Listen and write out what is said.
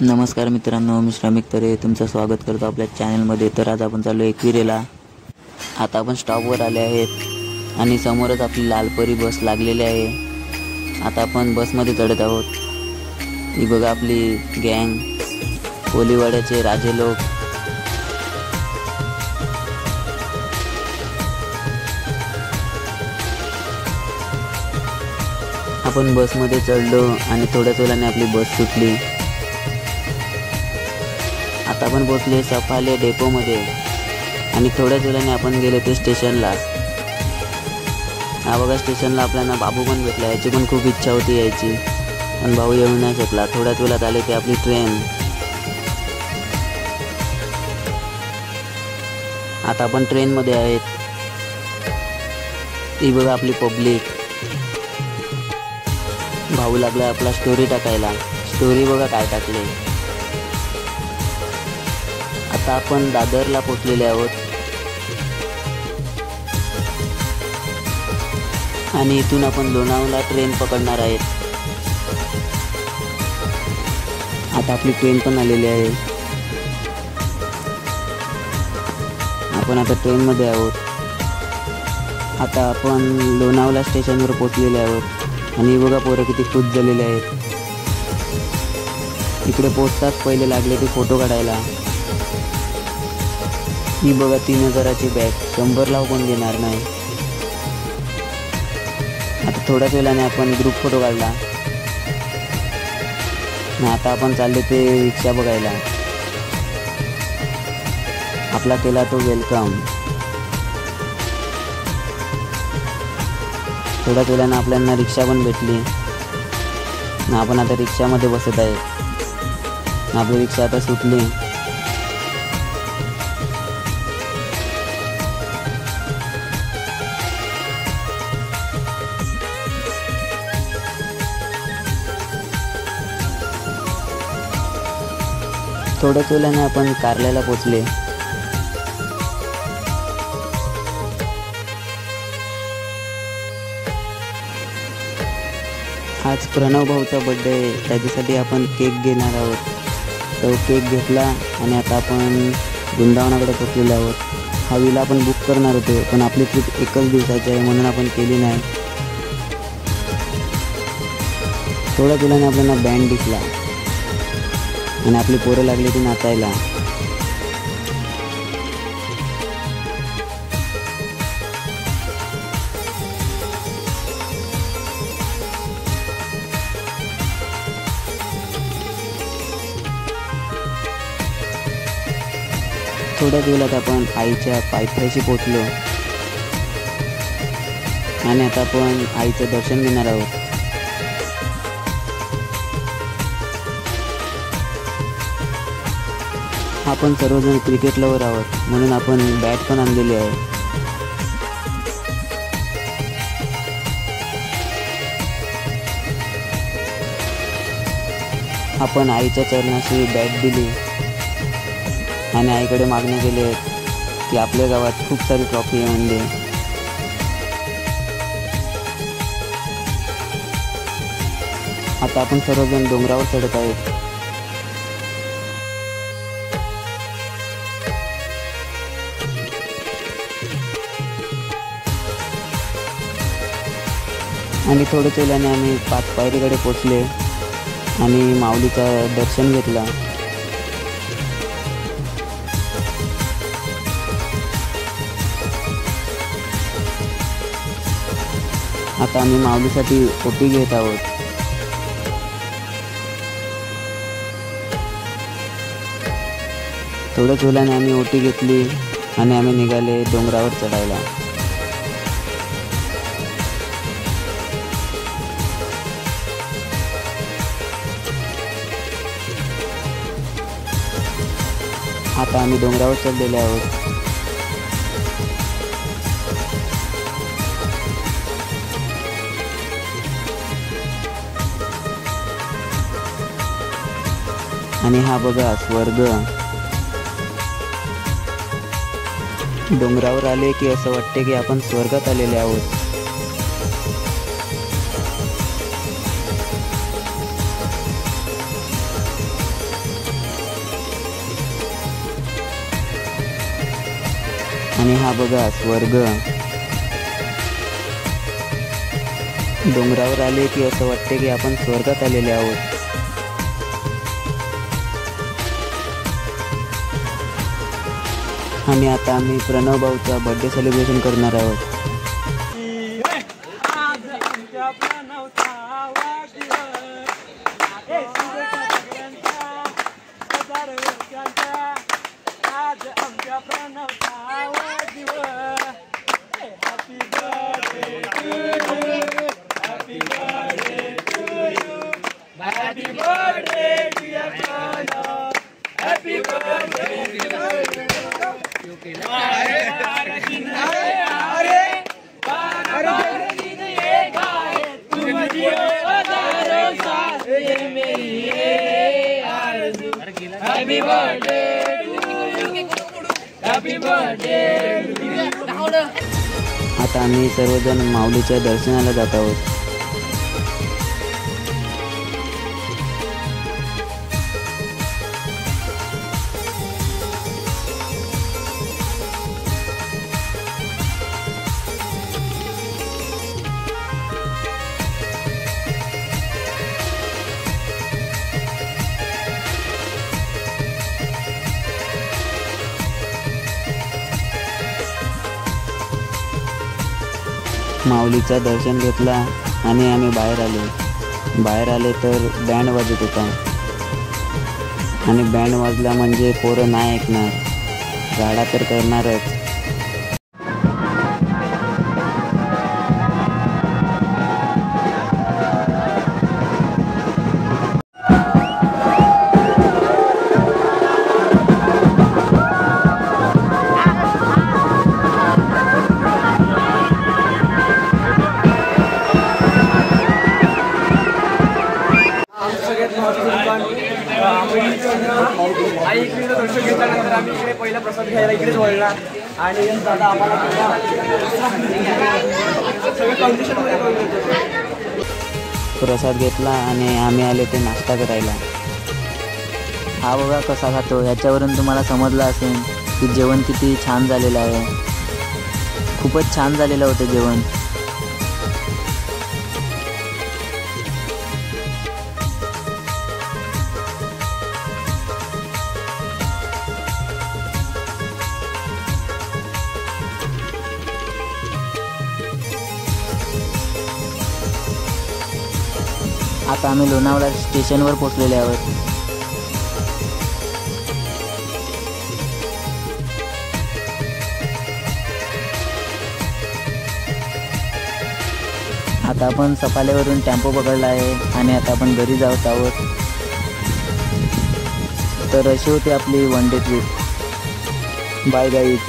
नमस्कार मित्रांनो, मी श्रमिक तरे तुमचं स्वागत करतो आपल्या चॅनलमध्ये। तर आज आपण चाललो एकविरेला। आता आपण स्टॉपवर आले आहेत आणि समोरच आपली लालपरी बस लागलेली आहे। आता आपण बसमध्ये चढत आहोत। ही बघा आपली गँग, कोलीवाड्याचे राजे लोक। आपण बसमध्ये चढलो आणि थोड्याच वेळाने आपली बस सुटली। आता आपण पोहोचले सफाले डेपोमध्ये आणि थोड्याच वेळाने आपण गेलो ते स्टेशनला। हा बघा स्टेशनला आपल्याला बाबू पण भेटला। याची पण खूप इच्छा होती यायची, पण भाऊ येऊ नाही शकला। थोड्याच वेळात आली ती आपली ट्रेन। आता आपण ट्रेनमध्ये आहेत। ही बघा आपली पब्लिक। भाऊ लागला आपला स्टोरी टाकायला। स्टोरी बघा काय टाकले। आता आपण दादरला पोहोचलेले आहोत आणि इथून आपण लोणावळा ट्रेन पकडणार आहेत। आता आपली ट्रेन पण आलेली आहे। आपण आता ट्रेनमध्ये आहोत। आता आपण लोणावळा स्टेशनवर पोहोचलेले आहोत आणि बघा पोरं किती खुश झालेले आहेत। इकडे पोहोचताच पहिले लागले ते फोटो काढायला। ही बघा 3000ची बॅग, 100 कोण देणार नाही। आता थोड्याच वेळाने आपण ग्रुप फोटो काढला। आता आपण चालले ते रिक्षा बघायला। आपला केला तो वेलकम। थोड्याच वेळाने आपल्याला रिक्षा पण भेटली। आपण आता रिक्षामध्ये बसत आहे। आपली रिक्षा आता सुटली। थोड्याच वेळाने आपण कारल्याला पोहोचले। आज प्रणव भाऊचा बर्थडे आहे, त्याच्यासाठी आपण केक घेणार आहोत। तो केक घेतला आणि आता आपण वृंदावनाकडे पोहोचलेलो आहोत। हा विला आपण बुक करणार होतो, पण आपली ट्रिप एकच दिवसाची आहे म्हणून आपण केली नाही। थोड्याच वेळाने आपल्याला बँड दिसला आणि आपली पोरं लागली ती नाचायला। थोड्याच वेळात आपण आईच्या पायथ्याशी पोहोचलो आणि आता आपण आईचं दर्शन घेणार आहोत। आपण सर्वजण क्रिकेट लवर आहोत म्हणून आपण बॅट पण आणलेली आहे। आपण आईच्या चरणाशी बॅट दिली आणि आईकडे मागणे केले की आपल्या गावात खूप सारी ट्रॉफी येऊन दे। आता आपण सर्वजण डोंगरावर चढत आहेत। आणि थोड्याच वेळाने आम्ही 5 पायरीकडे पोचले आणि माऊलीचं दर्शन घेतलं। आता आम्ही माऊलीसाठी ओटी घेत आहोत। थोड्याच वेळाने आम्ही ओटी घेतली आणि आम्ही निघाले डोंगरावर चढायला। आता आम्ही डोंगरावर चढलेले आहोत। आणि हा बघा स्वर्ग। डोंगरावर आले की असं वाटते की आपण स्वर्गात आलेले आहोत। आणि हा बघा स्वर्ग. डोंगरावर आले की असं वाटते की आपण स्वर्गात आलेले आहोत. आणि आता आम्ही प्रणव भाऊचा बर्थडे सेलिब्रेशन करणार आहोत. आता आम्ही सर्वजण माऊलीच्या दर्शनाला जात आहोत. माऊलीचं दर्शन घेतला आणि आम्ही बाहेर आले तर बँड वाजत होता. आणि बँड वाजला म्हणजे पोरं नाही ऐकणार, गाडा तर करणारच. आई इकडे दर्शन घेतल्यानंतर आम्ही इकडे पहिला प्रसाद घ्यायला इकडेच वळला आणि दादा आम्हाला सगळं कंडिशनमध्ये प्रसाद घेतला आणि आम्ही आले ते नाश्ता करायला. हा बघा कसा खातो. याच्यावरून तुम्हाला समजलं असेल की जेवण किती छान झालेलं आहे. खूपच छान झालेलं होतं जेवण. आता आम्ही लोणावळा स्टेशनवर पोहोचलेले आहोत. आता आपण सफाल्यावरून टेम्पो पकडला आहे आणि आता आपण घरी जात आहोत. तर अशी होती आपली one day trip. Bye guys.